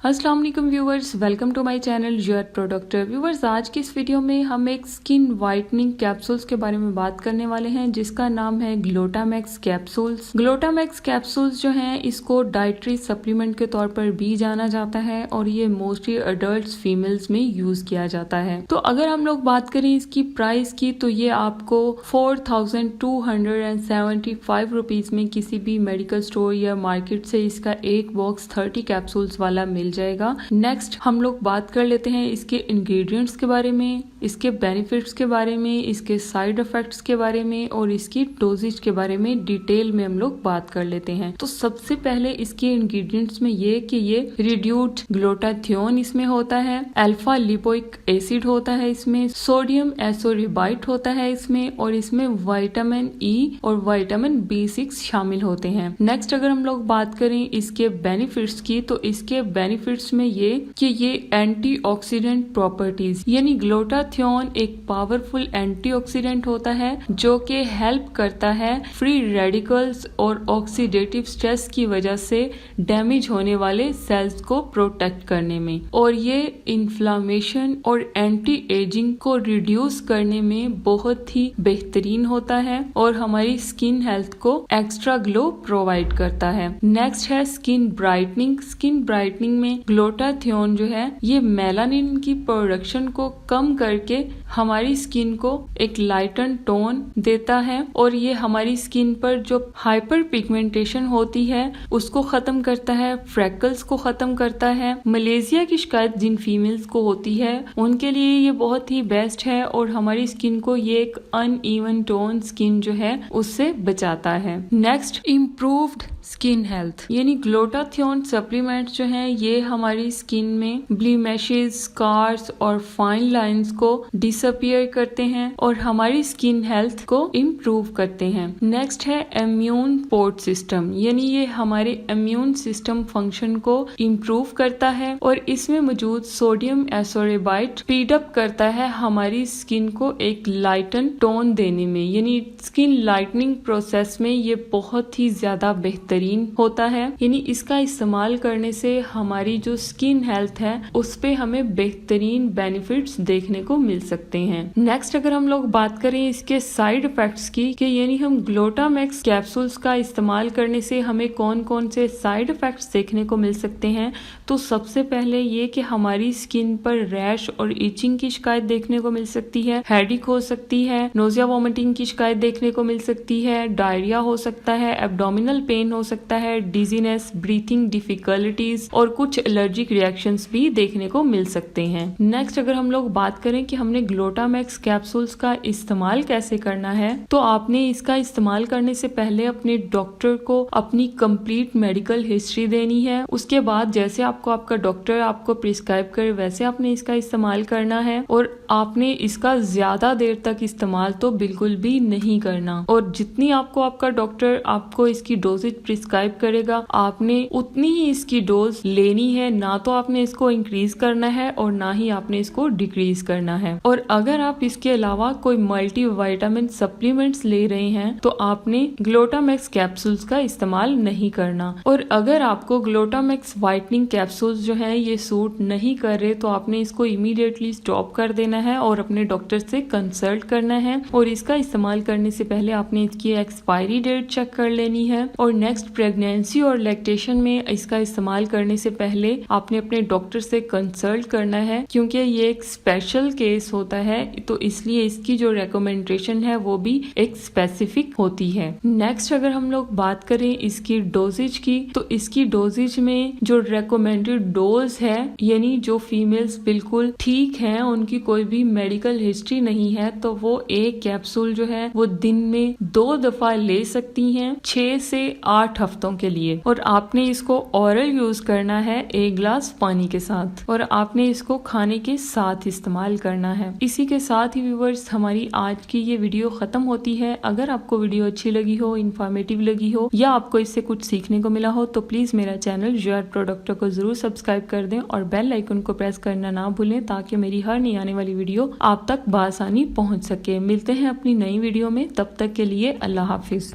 अस्सलाम वालेकुम viewers, welcome to my channel your product. Viewers, आज की इस वीडियो में हम एक स्किन वाइटनिंग कैप्सूल्स के बारे में बात करने वाले हैं जिसका नाम है ग्लूटामैक्स कैप्सूल्स। ग्लूटामैक्स कैप्सूल्स जो हैं इसको डाइटरी सप्लीमेंट के तौर पर भी जाना जाता है और ये मोस्टली अडल्ट फीमेल्स में यूज किया जाता है। तो अगर हम लोग बात करें इसकी प्राइस की तो ये आपको 4275 रुपीज में किसी भी मेडिकल स्टोर या मार्केट से इसका एक बॉक्स 30 कैप्सूल्स वाला मिल जाएगा। नेक्स्ट हम लोग बात कर लेते हैं इसके इंग्रेडिएंट्स के बारे में, इसके बेनिफिट्स के बारे में, इसके साइड इफेक्ट्स के बारे में और इसकी डोजेज के बारे में डिटेल में हम लोग बात कर लेते हैं। तो सबसे पहले इसके इंग्रेडिएंट्स में ये कि ये रिड्यूस्ड ग्लूटाथियोन इसमें होता है, अल्फा लिपोइक एसिड होता है इसमें, सोडियम एसोरिबाइट होता है इसमें और इसमें विटामिन ई और विटामिन B6 शामिल होते हैं। नेक्स्ट अगर हम लोग बात करें इसके बेनिफिट्स की तो इसके बेनिफिट्स में ये कि ये एंटीऑक्सीडेंट प्रॉपर्टीज यानी ग्लूटाथियोन एक पावरफुल एंटीऑक्सीडेंट होता है जो कि हेल्प करता है फ्री रेडिकल्स और ऑक्सीडेटिव स्ट्रेस की वजह से डैमेज होने वाले सेल्स को प्रोटेक्ट करने में, और ये इन्फ्लामेशन और एंटी एजिंग को रिड्यूस करने में बहुत ही बेहतरीन होता है और हमारी स्किन हेल्थ को एक्स्ट्रा ग्लो प्रोवाइड करता है। नेक्स्ट है स्किन ब्राइटनिंग। स्किन ब्राइटनिंग में ग्लूटाथियोन जो है ये मेलानिन की प्रोडक्शन को कम करके हमारी स्किन को एक लाइटन टोन देता है और ये हमारी स्किन पर जो हाइपर पिगमेंटेशन होती है उसको खत्म करता है, फ्रैकल्स को खत्म करता है। मलेजिया की शिकायत जिन फीमेल्स को होती है उनके लिए ये बहुत ही बेस्ट है और हमारी स्किन को ये एक अनइवन टोन स्किन जो है उससे बचाता है। नेक्स्ट, इम्प्रूव्ड स्किन हेल्थ यानी ग्लूटाथियोन सप्लीमेंट्स जो हैं ये हमारी स्किन में ब्लीमिशेस, स्कार्स और फाइन लाइंस को डिसअपियर करते हैं और हमारी स्किन हेल्थ को इम्प्रूव करते हैं। नेक्स्ट है इम्यून सपोर्ट सिस्टम यानी ये हमारे इम्यून सिस्टम फंक्शन को इम्प्रूव करता है और इसमें मौजूद सोडियम एसोरिबाइट स्पीड अप करता है हमारी स्किन को एक लाइटन टोन देने में, यानी स्किन लाइटनिंग प्रोसेस में ये बहुत ही ज्यादा बेहतरीन होता है। यानी इसका इस्तेमाल करने से हमारी जो स्किन हेल्थ है उस पे हमें बेहतरीन बेनिफिट्स देखने को मिल सकते हैं। नेक्स्ट अगर हम लोग बात करें इसके साइड इफेक्ट्स की कि यानी हम ग्लूटामैक्स कैप्सूल्स का इस्तेमाल करने से हमें कौन कौन से साइड इफेक्ट्स देखने को मिल सकते हैं, तो सबसे पहले ये कि हमारी स्किन पर रैश और इचिंग की शिकायत देखने को मिल सकती है, हेडेक हो सकती है, नोजिया वॉमिटिंग की शिकायत देखने को मिल सकती है, डायरिया हो सकता है, एब्डोमिनल पेन हो सकता है, डिजीनेस, ब्रीथिंग डिफिकल्टीज और कुछ एलर्जिक रिएक्शंस भी देखने को मिल सकते हैं। नेक्स्ट अगर हम लोग बात करें कि हमने ग्लूटामैक्स कैप्सूल्स का इस्तेमाल कैसे करना है, तो आपने इसका इस्तेमाल करने से पहले अपने डॉक्टर को अपनी कंप्लीट मेडिकल हिस्ट्री देनी है। उसके बाद जैसे आपको आपका डॉक्टर आपको प्रिस्क्राइब करे वैसे आपने इसका इस्तेमाल करना है और आपने इसका ज्यादा देर तक इस्तेमाल तो बिल्कुल भी नहीं करना और जितनी आपको आपका डॉक्टर आपको इसकी डोजेज प्रिस्क्राइब करेगा आपने उतनी ही इसकी डोज लेनी है, ना तो आपने इसको इंक्रीज करना है और ना ही आपने इसको डिक्रीज करना है। और अगर आप इसके अलावा कोई मल्टी विटामिन सप्लीमेंट्स ले रहे हैं तो आपने ग्लूटामैक्स कैप्सूल्स का इस्तेमाल नहीं करना। और अगर आपको ग्लूटामैक्स वाइटनिंग कैप्सूल्स जो है ये सूट नहीं कर रहे तो आपने इसको इमीडिएटली स्टॉप कर देना है और अपने डॉक्टर से कंसल्ट करना है और इसका इस्तेमाल करने से पहले आपने इसकी एक्सपायरी डेट चेक कर लेनी है। और नेक्स्ट, प्रेगनेंसी और लैक्टेशन में इसका इस्तेमाल करने से पहले आपने अपने डॉक्टर से कंसल्ट करना है क्योंकि ये एक स्पेशल केस होता है तो इसलिए इसकी जो रिकमेंडेशन है वो भी एक स्पेसिफिक होती है। नेक्स्ट अगर हम लोग बात करें इसकी डोजेज की तो इसकी डोजेज में जो रिकमेंडेड डोज है यानी जो फीमेल्स बिल्कुल ठीक हैं उनकी कोई भी मेडिकल हिस्ट्री नहीं है तो वो एक कैप्सूल जो है वो दिन में 2 दफा ले सकती हैं 6 से 8 हफ्तों के लिए और आपने इसको ओरल यूज करना है 1 गिलास पानी के साथ और आपने इसको खाने के साथ इस्तेमाल करना है। इसी के साथ ही व्यूवर्स हमारी आज की ये वीडियो खत्म होती है। अगर आपको वीडियो अच्छी लगी हो, इंफॉर्मेटिव लगी हो या आपको इससे कुछ सीखने को मिला हो तो प्लीज मेरा चैनल योर प्रोडक्ट को जरूर सब्सक्राइब कर दें और बेल आइकन को प्रेस करना ना भूलें ताकि मेरी हर नई आने वाली वीडियो आप तक बआसानी पहुंच सके। मिलते हैं अपनी नई वीडियो में, तब तक के लिए अल्लाह हाफिज।